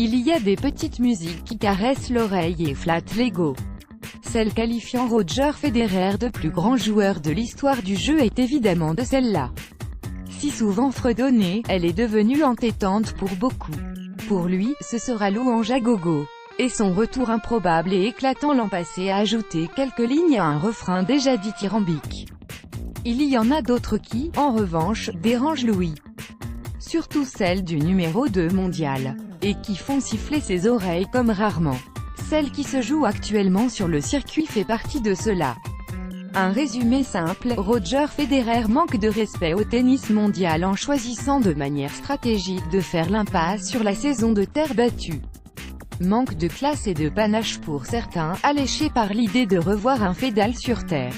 Il y a des petites musiques qui caressent l'oreille et flattent l'ego. Celle qualifiant Roger Federer de plus grand joueur de l'histoire du jeu est évidemment de celle-là. Si souvent fredonnée, elle est devenue entêtante pour beaucoup. Pour lui, ce sera louange à gogo. Et son retour improbable et éclatant l'an passé a ajouté quelques lignes à un refrain déjà dithyrambique. Il y en a d'autres qui, en revanche, dérangent Louis. Surtout celles du numéro 2 mondial. Et qui font siffler ses oreilles comme rarement. Celle qui se joue actuellement sur le circuit fait partie de cela. Un résumé simple, Roger Federer manque de respect au tennis mondial en choisissant de manière stratégique de faire l'impasse sur la saison de terre battue. Manque de classe et de panache pour certains, alléchés par l'idée de revoir un Federer sur terre.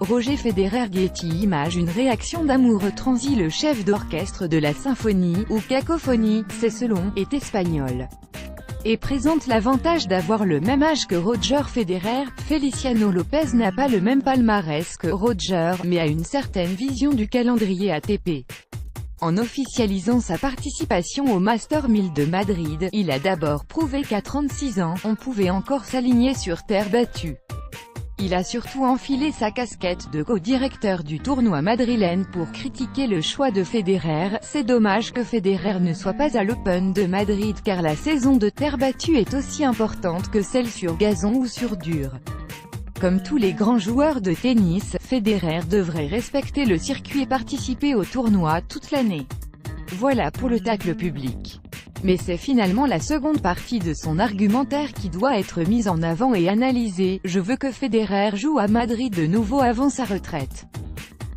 Roger Federer Getty Images. Une réaction d'amoureux transi. Le chef d'orchestre de la symphonie, ou cacophonie, c'est selon, est espagnol. Et présente l'avantage d'avoir le même âge que Roger Federer. Feliciano Lopez n'a pas le même palmarès que Roger, mais a une certaine vision du calendrier ATP. En officialisant sa participation au Master 1000 de Madrid, il a d'abord prouvé qu'à 36 ans, on pouvait encore s'aligner sur terre battue. Il a surtout enfilé sa casquette de co-directeur du tournoi madrilène pour critiquer le choix de Federer. C'est dommage que Federer ne soit pas à l'Open de Madrid car la saison de terre battue est aussi importante que celle sur gazon ou sur dur. Comme tous les grands joueurs de tennis, Federer devrait respecter le circuit et participer au tournoi toute l'année. Voilà pour le tacle public. Mais c'est finalement la seconde partie de son argumentaire qui doit être mise en avant et analysée. Je veux que Federer joue à Madrid de nouveau avant sa retraite.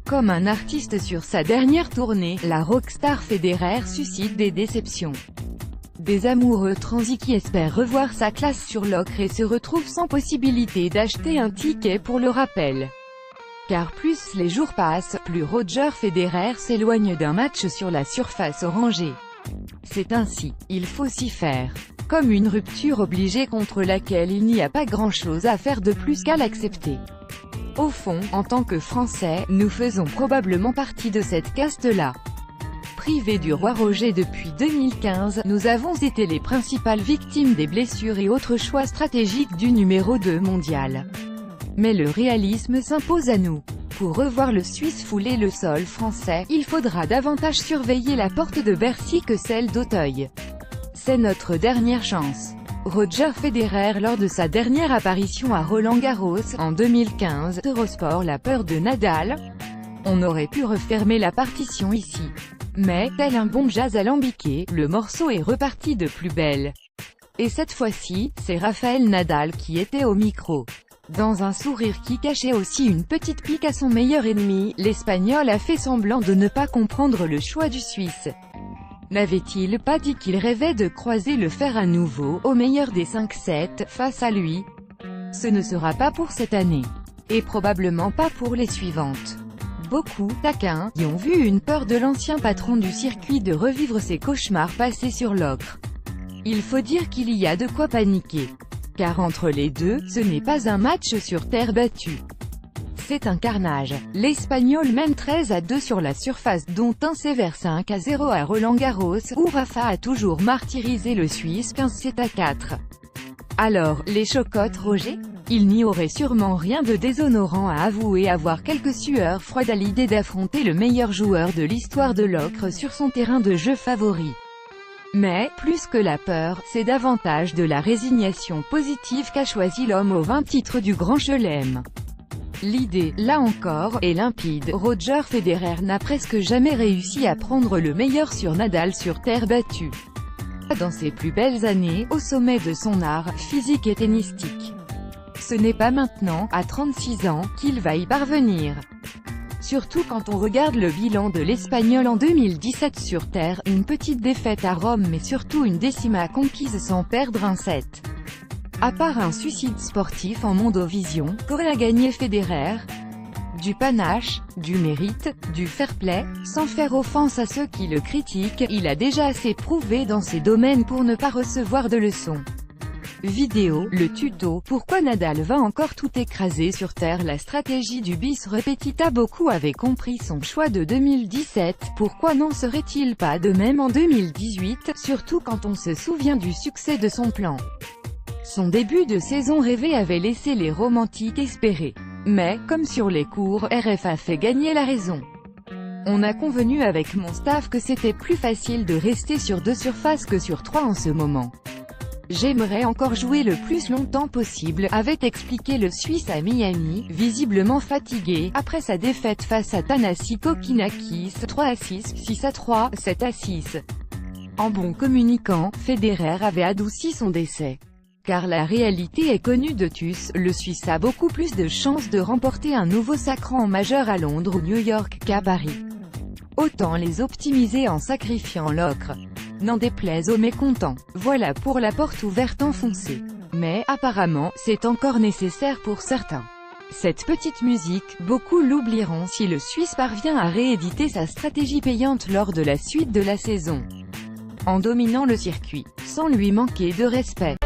Comme un artiste sur sa dernière tournée, la rockstar Federer suscite des déceptions. Des amoureux transis qui espèrent revoir sa classe sur l'ocre et se retrouvent sans possibilité d'acheter un ticket pour le rappel. Car plus les jours passent, plus Roger Federer s'éloigne d'un match sur la surface orangée. C'est ainsi, il faut s'y faire. Comme une rupture obligée contre laquelle il n'y a pas grand-chose à faire de plus qu'à l'accepter. Au fond, en tant que Français, nous faisons probablement partie de cette caste-là. Privés du roi Roger depuis 2015, nous avons été les principales victimes des blessures et autres choix stratégiques du numéro 2 mondial. Mais le réalisme s'impose à nous. Pour revoir le Suisse fouler le sol français, il faudra davantage surveiller la porte de Bercy que celle d'Auteuil. C'est notre dernière chance. Roger Federer lors de sa dernière apparition à Roland-Garros, en 2015, Eurosport. La peur de Nadal. On aurait pu refermer la partition ici. Mais, tel un bon jazz alambiqué, le morceau est reparti de plus belle. Et cette fois-ci, c'est Rafael Nadal qui était au micro. Dans un sourire qui cachait aussi une petite pique à son meilleur ennemi, l'Espagnol a fait semblant de ne pas comprendre le choix du Suisse. N'avait-il pas dit qu'il rêvait de croiser le fer à nouveau, au meilleur des 5-7, face à lui? Ce ne sera pas pour cette année. Et probablement pas pour les suivantes. Beaucoup, taquins, y ont vu une peur de l'ancien patron du circuit de revivre ses cauchemars passés sur l'ocre. Il faut dire qu'il y a de quoi paniquer. Car entre les deux, ce n'est pas un match sur terre battue. C'est un carnage. L'Espagnol mène 13-2 sur la surface dont un sévère 5-0 à Roland-Garros, où Rafa a toujours martyrisé le Suisse 15-7-4. Alors, les chocottes Roger? Il n'y aurait sûrement rien de déshonorant à avouer avoir quelques sueurs froides à l'idée d'affronter le meilleur joueur de l'histoire de l'ocre sur son terrain de jeu favori. Mais, plus que la peur, c'est davantage de la résignation positive qu'a choisi l'homme aux 20 titres du Grand Chelem. L'idée, là encore, est limpide. Roger Federer n'a presque jamais réussi à prendre le meilleur sur Nadal sur terre battue. Dans ses plus belles années, au sommet de son art, physique et tennistique. Ce n'est pas maintenant, à 36 ans, qu'il va y parvenir. Surtout quand on regarde le bilan de l'Espagnol en 2017 sur terre, une petite défaite à Rome mais surtout une décima conquise sans perdre un set. À part un suicide sportif en Mondovision, qu'aurait gagné Federer? Du panache, du mérite, du fair-play, sans faire offense à ceux qui le critiquent, il a déjà assez prouvé dans ces domaines pour ne pas recevoir de leçons. Vidéo, le tuto, pourquoi Nadal va encore tout écraser sur terre. La stratégie du bis repetita. Beaucoup avaient compris son choix de 2017, pourquoi n'en serait-il pas de même en 2018, surtout quand on se souvient du succès de son plan. Son début de saison rêvé avait laissé les romantiques espérer. Mais, comme sur les cours, RF a fait gagner la raison. On a convenu avec mon staff que c'était plus facile de rester sur 2 surfaces que sur 3 en ce moment. J'aimerais encore jouer le plus longtemps possible, avait expliqué le Suisse à Miami, visiblement fatigué, après sa défaite face à Thanasi Kokkinakis, 3-6, 6-3, 7-6. En bon communicant, Federer avait adouci son décès. Car la réalité est connue de tous, le Suisse a beaucoup plus de chances de remporter un nouveau sacre majeur à Londres ou New York qu'à Paris. Autant les optimiser en sacrifiant l'ocre. N'en déplaise aux mécontents. Voilà pour la porte ouverte enfoncée. Mais, apparemment, c'est encore nécessaire pour certains. Cette petite musique, beaucoup l'oublieront si le Suisse parvient à rééditer sa stratégie payante lors de la suite de la saison. En dominant le circuit, sans lui manquer de respect.